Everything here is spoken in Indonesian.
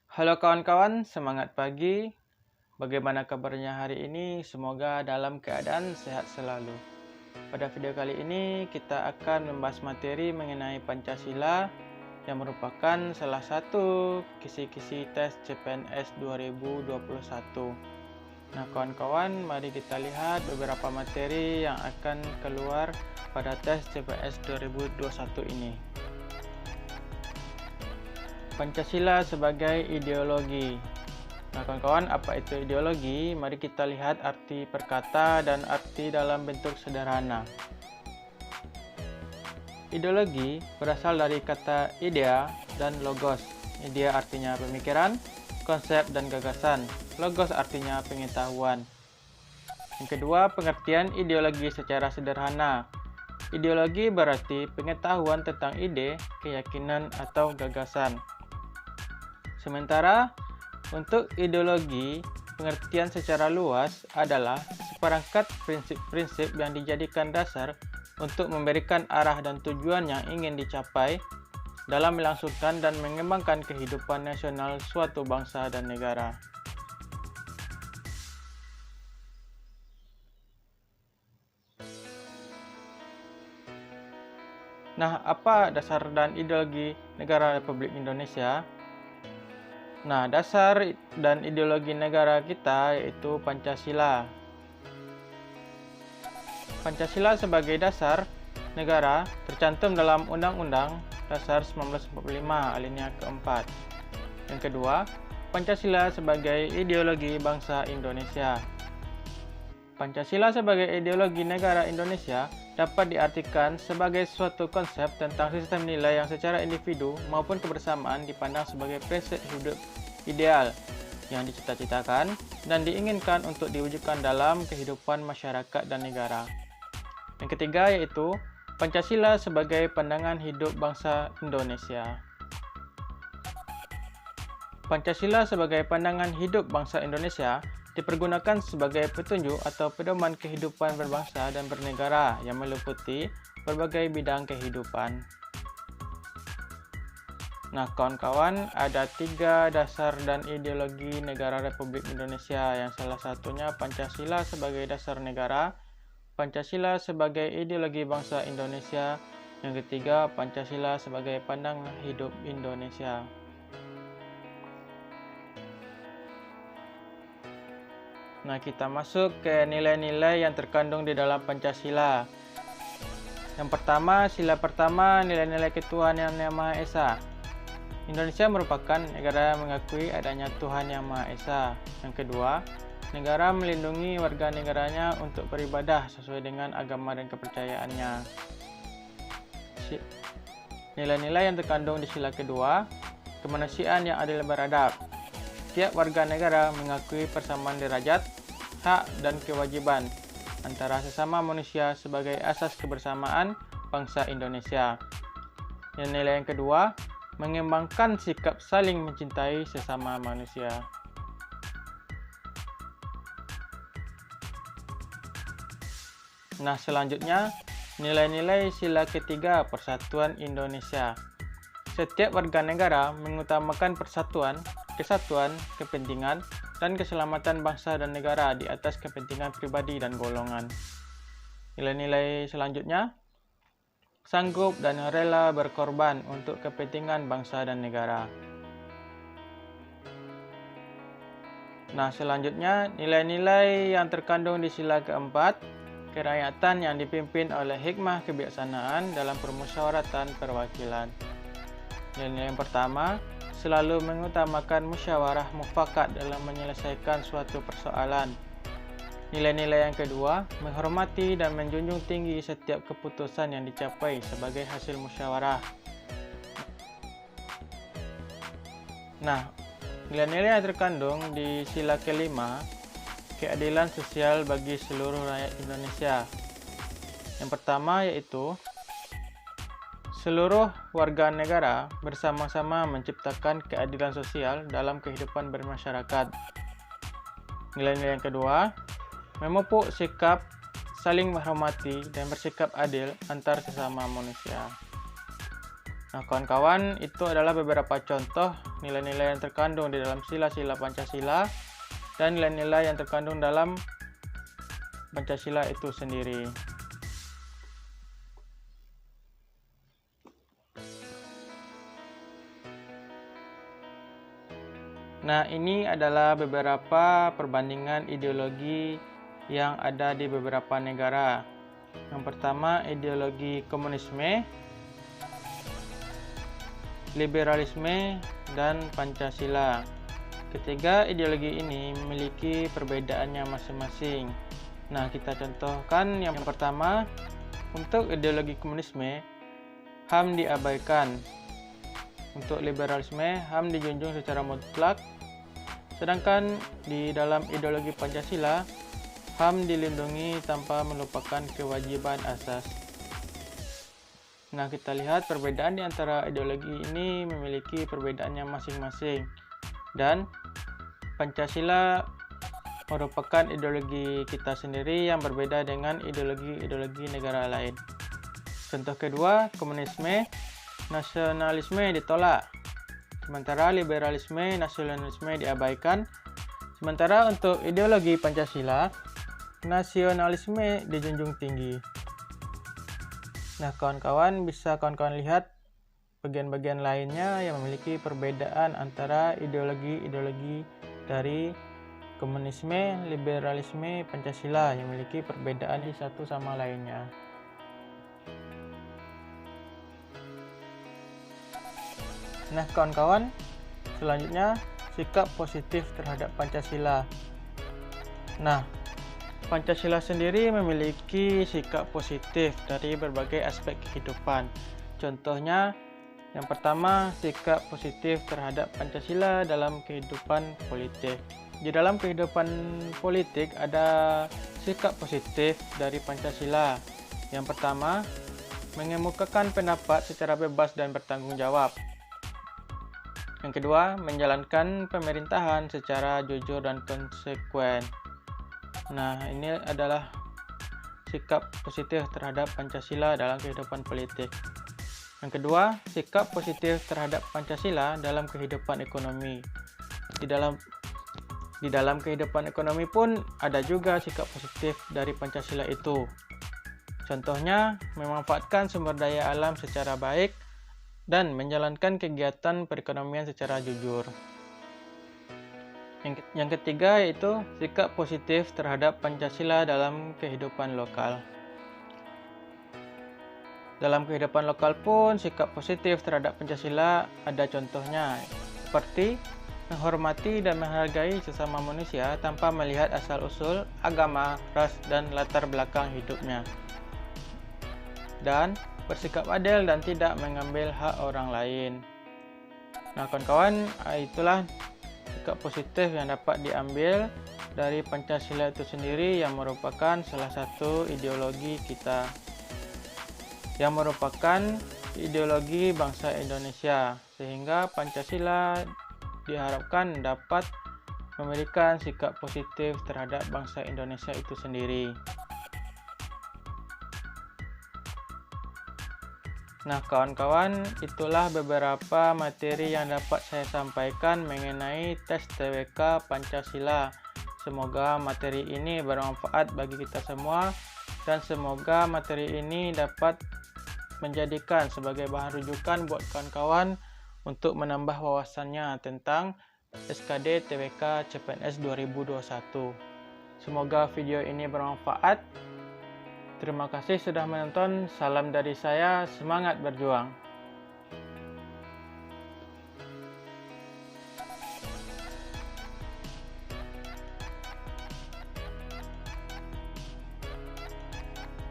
Halo kawan-kawan, semangat pagi. Bagaimana kabarnya hari ini? Semoga dalam keadaan sehat selalu. Pada video kali ini kita akan membahas materi mengenai Pancasila yang merupakan salah satu kisi-kisi tes CPNS 2021. Nah kawan-kawan, mari kita lihat beberapa materi yang akan keluar pada tes CPNS 2021 ini. Pancasila sebagai ideologi. Nah kawan-kawan, apa itu ideologi? Mari kita lihat arti perkata dan arti dalam bentuk sederhana. Ideologi berasal dari kata idea dan logos. Idea artinya pemikiran, konsep dan gagasan. Logos artinya pengetahuan. Yang kedua, pengertian ideologi secara sederhana. Ideologi berarti pengetahuan tentang ide, keyakinan, atau gagasan. Sementara untuk ideologi, pengertian secara luas adalah seperangkat prinsip-prinsip yang dijadikan dasar untuk memberikan arah dan tujuan yang ingin dicapai dalam melangsungkan dan mengembangkan kehidupan nasional suatu bangsa dan negara. Nah, apa dasar dan ideologi negara Republik Indonesia? Nah, dasar dan ideologi negara kita yaitu Pancasila. Pancasila sebagai dasar negara tercantum dalam Undang-Undang Dasar 1945 alinea keempat. Yang kedua, Pancasila sebagai ideologi bangsa Indonesia. Pancasila sebagai ideologi negara Indonesia dapat diartikan sebagai suatu konsep tentang sistem nilai yang secara individu maupun kebersamaan dipandang sebagai prinsip hidup ideal yang dicita-citakan dan diinginkan untuk diwujudkan dalam kehidupan masyarakat dan negara. Yang ketiga yaitu Pancasila sebagai pandangan hidup bangsa Indonesia. Pancasila sebagai pandangan hidup bangsa Indonesia dipergunakan sebagai petunjuk atau pedoman kehidupan berbangsa dan bernegara yang meliputi berbagai bidang kehidupan. Nah kawan-kawan, ada 3 dasar dan ideologi negara Republik Indonesia, yang salah satunya Pancasila sebagai dasar negara, Pancasila sebagai ideologi bangsa Indonesia, yang ketiga Pancasila sebagai pandangan hidup Indonesia. Nah, kita masuk ke nilai-nilai yang terkandung di dalam Pancasila. Yang pertama, sila pertama, nilai-nilai ketuhanan yang Maha Esa. Indonesia merupakan negara yang mengakui adanya Tuhan yang Maha Esa. Yang kedua, negara melindungi warga negaranya untuk beribadah sesuai dengan agama dan kepercayaannya. Nilai-nilai yang terkandung di sila kedua, kemanusiaan yang adil beradab. Setiap warga negara mengakui persamaan derajat, hak, dan kewajiban antara sesama manusia sebagai asas kebersamaan bangsa Indonesia. Nilai yang kedua, mengembangkan sikap saling mencintai sesama manusia. Nah, selanjutnya, nilai-nilai sila ketiga Persatuan Indonesia. Setiap warga negara mengutamakan persatuan, kesatuan, kepentingan, dan keselamatan bangsa dan negara di atas kepentingan pribadi dan golongan. Nilai-nilai selanjutnya, sanggup dan rela berkorban untuk kepentingan bangsa dan negara. Nah, selanjutnya nilai-nilai yang terkandung di sila keempat, kerakyatan yang dipimpin oleh hikmah kebijaksanaan dalam permusyawaratan perwakilan. Nilai yang pertama, selalu mengutamakan musyawarah mufakat dalam menyelesaikan suatu persoalan. Nilai-nilai yang kedua, menghormati dan menjunjung tinggi setiap keputusan yang dicapai sebagai hasil musyawarah. Nah, nilai-nilai yang terkandung di sila kelima, keadilan sosial bagi seluruh rakyat Indonesia. Yang pertama yaitu seluruh warga negara bersama-sama menciptakan keadilan sosial dalam kehidupan bermasyarakat. Nilai-nilai yang kedua, memupuk sikap saling menghormati dan bersikap adil antar sesama manusia. Nah, kawan-kawan, itu adalah beberapa contoh nilai-nilai yang terkandung di dalam sila-sila Pancasila dan nilai-nilai yang terkandung dalam Pancasila itu sendiri. Nah, ini adalah beberapa perbandingan ideologi yang ada di beberapa negara. Yang pertama, ideologi komunisme, liberalisme, dan Pancasila. Ketiga ideologi ini memiliki perbedaannya masing-masing. Nah, kita contohkan yang pertama, untuk ideologi komunisme, HAM diabaikan. Untuk liberalisme, HAM dijunjung secara mutlak. Sedangkan di dalam ideologi Pancasila, HAM dilindungi tanpa melupakan kewajiban asas. Nah, kita lihat perbedaan di antara ideologi ini memiliki perbedaannya masing-masing. Dan Pancasila merupakan ideologi kita sendiri yang berbeda dengan ideologi-ideologi negara lain. Contoh kedua, komunisme, nasionalisme ditolak. Sementara liberalisme, nasionalisme diabaikan. Sementara untuk ideologi Pancasila, nasionalisme dijunjung tinggi. Nah, kawan-kawan bisa kawan-kawan lihat bagian-bagian lainnya yang memiliki perbedaan antara ideologi-ideologi dari komunisme, liberalisme, Pancasila yang memiliki perbedaan di satu sama lainnya. Nah, kawan-kawan, selanjutnya sikap positif terhadap Pancasila. Nah, Pancasila sendiri memiliki sikap positif dari berbagai aspek kehidupan. Contohnya, yang pertama, sikap positif terhadap Pancasila dalam kehidupan politik. Di dalam kehidupan politik ada sikap positif dari Pancasila. Yang pertama, mengemukakan pendapat secara bebas dan bertanggung jawab. Yang kedua, menjalankan pemerintahan secara jujur dan konsekuen. Nah, ini adalah sikap positif terhadap Pancasila dalam kehidupan politik. Yang kedua, sikap positif terhadap Pancasila dalam kehidupan ekonomi. Di dalam kehidupan ekonomi pun ada juga sikap positif dari Pancasila itu. Contohnya, memanfaatkan sumber daya alam secara baik dan menjalankan kegiatan perekonomian secara jujur. Yang ketiga yaitu sikap positif terhadap Pancasila dalam kehidupan lokal. Dalam kehidupan lokal pun sikap positif terhadap Pancasila ada contohnya, seperti menghormati dan menghargai sesama manusia tanpa melihat asal-usul, agama, ras, dan latar belakang hidupnya. Dan bersikap adil dan tidak mengambil hak orang lain. Nah, kawan-kawan, itulah sikap positif yang dapat diambil dari Pancasila itu sendiri yang merupakan salah satu ideologi kita, yang merupakan ideologi bangsa Indonesia, sehingga Pancasila diharapkan dapat memberikan sikap positif terhadap bangsa Indonesia itu sendiri. Nah, kawan-kawan, itulah beberapa materi yang dapat saya sampaikan mengenai tes TWK Pancasila. Semoga materi ini bermanfaat bagi kita semua dan semoga materi ini dapat menjadikan sebagai bahan rujukan buat kawan-kawan untuk menambah wawasannya tentang SKD TWK CPNS 2021. Semoga video ini bermanfaat. Terima kasih sudah menonton. Salam dari saya, semangat berjuang.